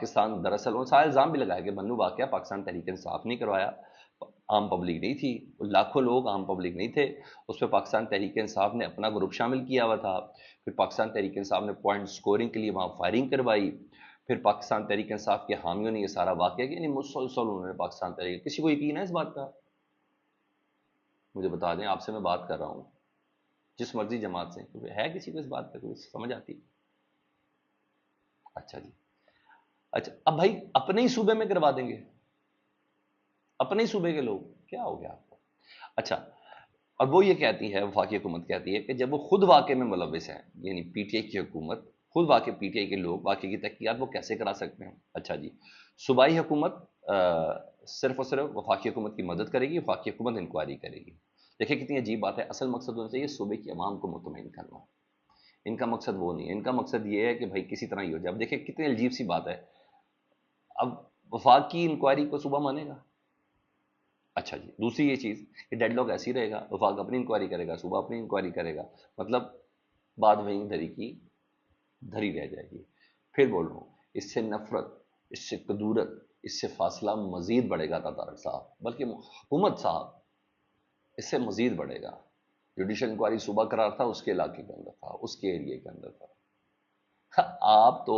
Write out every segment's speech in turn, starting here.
پاکستان دراصل ان سارا الزام بھی لگایا کہ بنو واقعہ پاکستان تحریک انصاف نہیں کروایا، عام پبلک نہیں تھی، لاکھوں لوگ عام پبلک نہیں تھے، اس پہ پاکستان تحریک انصاف نے اپنا گروپ شامل کیا ہوا تھا، پھر پاکستان تحریک انصاف نے پوائنٹ سکورنگ کے لیے وہاں فائرنگ کروائی، پھر پاکستان تحریک انصاف کے حامیوں نے یہ سارا واقعہ کیا، یعنی مسلسل انہوں نے پاکستان تحریک، کسی کو یقین ہے اس بات کا؟ مجھے بتا دیں، آپ سے میں بات کر رہا ہوں جس مرضی جماعت سے، ہے کسی کو اس بات پہ کوئی سمجھ آتی؟ اچھا جی، اچھا اب بھائی اپنے ہی صوبے میں کروا دیں گے، اپنے ہی صوبے کے لوگ، کیا ہو گیا آپ کو؟ اچھا، اور وہ یہ کہتی ہے، وفاقی حکومت کہتی ہے کہ جب وہ خود واقعے میں ملوث ہیں، یعنی پی ٹی آئی کی حکومت خود واقع، پی ٹی آئی کے لوگ واقعے کی تحقیقات وہ کیسے کرا سکتے ہیں؟ اچھا جی، صوبائی حکومت صرف اور صرف وفاقی حکومت کی مدد کرے گی، وفاقی حکومت انکوائری کرے گی۔ دیکھیں کتنی عجیب بات ہے، اصل مقصد ہونا چاہیے صوبے کی عوام کو مطمئن کرنا، ان کا مقصد وہ نہیں ہے، ان کا مقصد یہ ہے کہ بھائی کسی طرح ہی ہو جائے۔ اب دیکھیں کتنی عجیب سی بات ہے، اب وفاق کی انکوائری کو صوبہ مانے گا؟ اچھا جی، دوسری یہ چیز کہ ڈیڈ لاک ایسی رہے گا، وفاق اپنی انکوائری کرے گا، صوبہ اپنی انکوائری کرے گا، مطلب بات وہیں دھری کی دھری رہ جائے گی۔ پھر بول رہا ہوں، اس سے نفرت، اس سے کدورت، اس سے فاصلہ مزید بڑھے گا تارک صاحب، بلکہ حکومت صاحب اس سے مزید بڑھے گا۔ جوڈیشل انکوائری صوبہ قرار تھا، اس کے علاقے کے اندر تھا، اس کے ایریے کے اندر تھا۔ آپ تو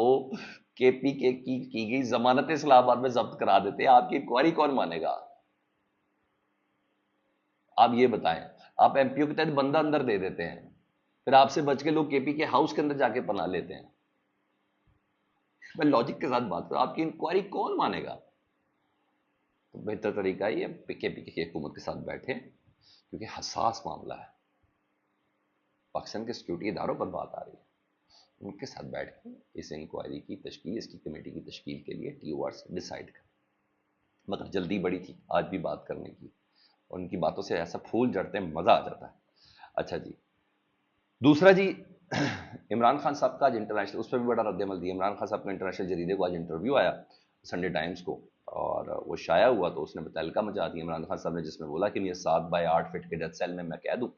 کے پی کے کی گئی ضمانت اسلام آباد میں ضبط کرا دیتے، آپ کی انکوائری کون مانے گا؟ آپ یہ بتائیں، آپ ایم پی او کے تحت بندہ اندر دے دیتے ہیں، پھر آپ سے بچ کے لوگ کے پی کے ہاؤس کے اندر جا کے پناہ لیتے ہیں۔ میں لاجک کے ساتھ بات کروں، آپ کی انکوائری کون مانے گا؟ تو بہتر طریقہ یہ کے پی کے کی حکومت کے ساتھ بیٹھے، کیونکہ حساس معاملہ ہے، پاکستان کے سیکورٹی اداروں پر بات آ رہی ہے، ان کے ساتھ بیٹھ کے اس انکوائری کی تشکیل، اس کی کمیٹی کی تشکیل کے لیے ٹی او آر سے ڈیسائیڈ کریں۔ مگر جلدی بڑی تھی آج بھی بات کرنے کی، اور ان کی باتوں سے ایسا پھول جڑتے ہیں، مزہ آ جاتا ہے۔ اچھا جی، دوسرا جی، عمران خان صاحب کا آج انٹرنیشنل، اس پہ بھی بڑا رد عمل دیا۔ عمران خان صاحب کا انٹرنیشنل جریدے کو آج انٹرویو آیا، سنڈے ٹائمز کو، اور وہ شائع ہوا تو اس نے تہلکہ مچا دیا عمران خان صاحب نے، جس میں بولا کہ یہ 7x8 فٹ کے ڈیتھ سیل میں قید ہوں۔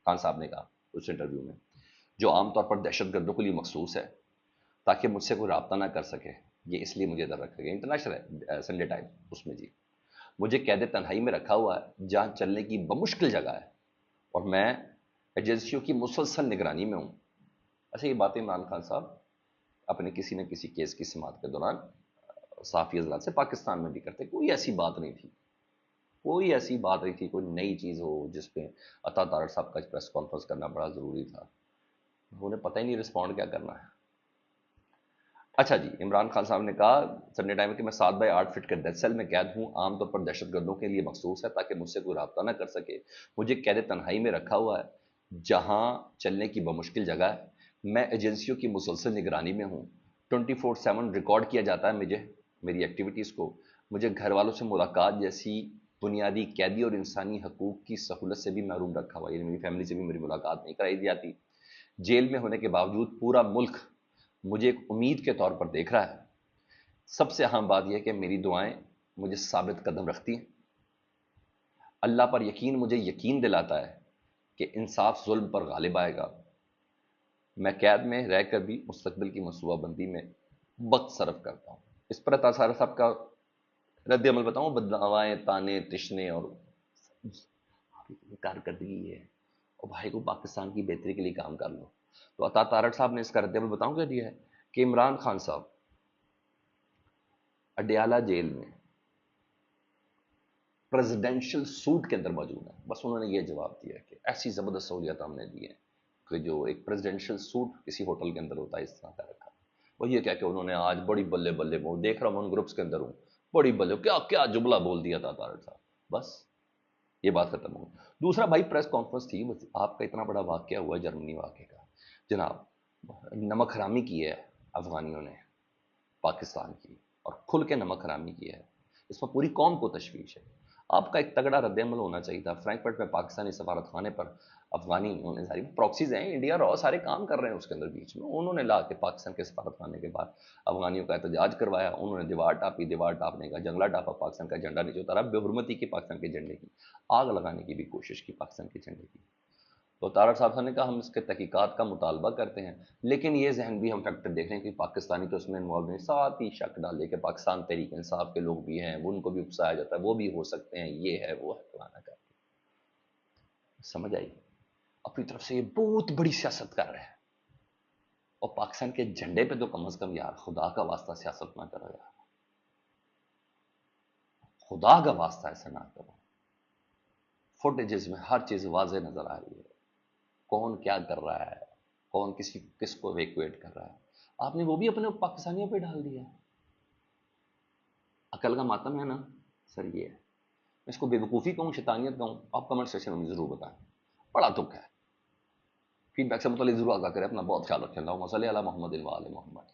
خان صاحب نے کہا اس انٹرویو میں، جو عام طور پر دہشت گردوں کے لیے مخصوص ہے، تاکہ مجھ سے کوئی رابطہ نہ کر سکے، یہ اس لیے مجھے ادھر رکھا گیا۔ انٹرنیشنل ہے، سنڈے ٹائم، اس میں جی، مجھے قید تنہائی میں رکھا ہوا ہے جہاں چلنے کی بمشکل جگہ ہے، اور میں ایجنسیوں کی مسلسل نگرانی میں ہوں۔ اچھا، یہ باتیں عمران خان صاحب اپنے کسی نہ کسی کیس کی سماعت کے دوران صحافی حضرات سے پاکستان میں بھی کرتے، کوئی ایسی بات نہیں تھی، کوئی ایسی بات نہیں تھی، کوئی نئی چیز ہو جس پہ عطا طارق صاحب کا پریس کانفرنس کرنا بڑا ضروری تھا، انہیں پتہ ہی نہیں رسپونڈ کیا کرنا ہے۔ اچھا جی، عمران خان صاحب نے کہا سنڈے ٹائم کہ میں 7x8 فٹ کے ڈیتھ سیل میں قید ہوں، عام طور پر دہشت گردوں کے لیے مخصوص ہے تاکہ مجھ سے کوئی رابطہ نہ کر سکے، مجھے قید تنہائی میں رکھا ہوا ہے جہاں چلنے کی بمشکل جگہ ہے، میں ایجنسیوں کی مسلسل نگرانی میں ہوں، 24/7 ریکارڈ کیا جاتا ہے مجھے، میری ایکٹیویٹیز کو، مجھے گھر والوں سے ملاقات جیسی بنیادی قیدی اور انسانی حقوق کی سہولت سے بھی محروم رکھا ہوا ہے، یعنی میری فیملی سے بھی میری ملاقات نہیں کرائی جاتی۔ جیل میں ہونے کے باوجود پورا ملک مجھے ایک امید کے طور پر دیکھ رہا ہے۔ سب سے اہم بات یہ ہے کہ میری دعائیں مجھے ثابت قدم رکھتی ہیں، اللہ پر یقین مجھے یقین دلاتا ہے کہ انصاف ظلم پر غالب آئے گا۔ میں قید میں رہ کر بھی مستقبل کی منصوبہ بندی میں وقت صرف کرتا ہوں۔ اس پر عطا طارق صاحب کا رد عمل بتاؤں، بددعائیں، تانے، تشنے اور کارکردگی ہے، اور بھائی کو پاکستان کی بہتری کے لیے کام کر لو۔ تو عطا طارق صاحب نے اس کا رد عمل بتاؤں کیا دیا ہے کہ عمران خان صاحب اڈیالہ جیل میں پریزیڈنشل سوٹ کے اندر موجود ہیں۔ بس انہوں نے یہ جواب دیا کہ ایسی زبردست سہولیات ہم نے دی ہیں کہ جو ایک پریزیڈنشل سوٹ کسی ہوٹل کے اندر ہوتا ہے، اس طرح کا رکھا۔ وہ یہ کہہ کہ انہوں نے آج بڑی بلے بلے، وہ دیکھ رہا ہوں ان گروپس کے اندر ہوں، بڑی بلے، کیا کیا جملہ بول دیا تھا طارق صاحب، بس یہ بات ختم ہو گئی۔ دوسرا بھائی پریس کانفرنس تھی، آپ کا اتنا بڑا واقعہ ہوا ہے جرمنی واقعے کا، جناب نمک حرامی کی ہے افغانیوں نے پاکستان کی، اور کھل کے نمک حرامی کی ہے، اس میں پوری قوم کو تشویش ہے۔ آپ کا ایک تگڑا رد عمل ہونا چاہیے تھا۔ فرینکفرٹ میں پاکستانی سفارت خانے پر افغانی، انہوں نے ساری پراکسیز ہیں، انڈیا رو سارے کام کر رہے ہیں اس کے اندر بیچ میں، انہوں نے لا کے پاکستان کے سفارت خانے کے بعد افغانیوں کا احتجاج کروایا، انہوں نے دیوار ٹاپی، دیوار ٹاپنے کا جنگلہ ٹاپا، پاکستان کا جھنڈا نیچے اتارا، بے حرمتی کی پاکستان کے جھنڈے کی، آگ لگانے کی بھی کوشش کی پاکستان کے جھنڈے کی۔ تو طارق صاحب نے کہا ہم اس کے تحقیقات کا مطالبہ کرتے ہیں، لیکن یہ ذہن بھی ہم فیکٹر دیکھ رہے ہیں کہ پاکستانی تو اس میں انوالو نہیں، ساتھ ہی شک ڈالے کہ پاکستان تحریک انصاف کے لوگ بھی ہیں، وہ ان کو بھی اکسایا جاتا ہے، وہ بھی ہو سکتے ہیں، یہ ہے وہ ہے فلانا کا۔ سمجھ آئی؟ اپنی طرف سے یہ بہت بڑی سیاست کر رہے ہیں، اور پاکستان کے جھنڈے پہ تو کم از کم یار خدا کا واسطہ سیاست نہ کرو یار، خدا کا واسطہ ایسا نہ کرو۔ فوٹیجز میں ہر چیز واضح نظر آ رہی ہے، کون کیا کر رہا ہے، کون کس کو ایویکویٹ کر رہا ہے، آپ نے وہ بھی اپنے پاکستانیوں پہ ڈال دیا۔ عقل کا ماتم ہے نا سر، یہ ہے، میں اس کو بے وقوفی کہوں، شیطانیت کہوں، آپ کمنٹ سیکشن میں ضرور بتائیں، بڑا دکھ ہے۔ فیڈ بیک سے متعلق ضرور آگاہ کریں، اپنا بہت خیال رکھیں، اللہم صلی علی محمد و آل محمد۔